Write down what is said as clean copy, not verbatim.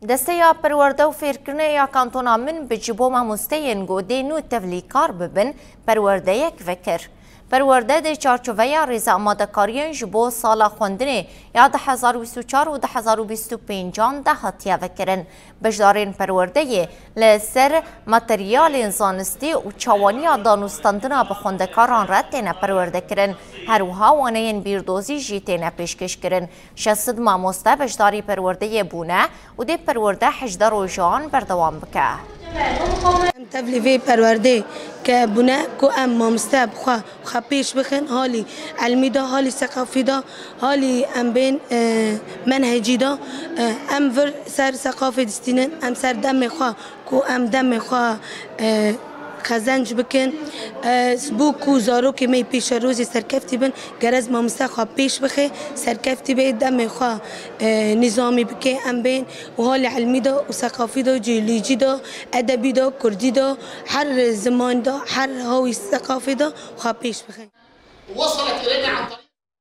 دستيا پرورده و فیرکرنه یا کانتونا من بجبو ماموستین گوده نو تفلیکار ببن پرورده یک وکر. پرورده ده چارچوبه ریزه آماده کاریان جبو سالا خوندنه یا 2024 و 2025 ده هاتیه وکرن. بجدارین پرورده لسر ماتریال زانستی و چوانی دانوستاندنا بخونده کاران رد تینه پرورده کرن. هروها وانین بیردوزی جی تینه پیشکش کرن. شصد ماموسته بجداری پرورده بونه و ده پرورده 18 روزان بردوام بکه. تفلیوی پرورده که بنا کو ام مامسته بخوا پیش بخن حالی علمی دا حالی ثقافی دا حالی ام بین منهجی دا ام ور سر ثقافی دستینن ام سر دم خوا کو ام دم خوا خزنج بکن بو کو زارو که می پیش روزی سرکفتی بن گرز مامسته خوا پیش بخه سرکفتی به دم خوا نظامی بکه ام بین و حال علمی دا و ثقافی دا جیولوژی دا ادبی دا کردی دا هر زمان دا هر هوی ثقافی دا خوا پیش بخه. وصلت الينا عن طريق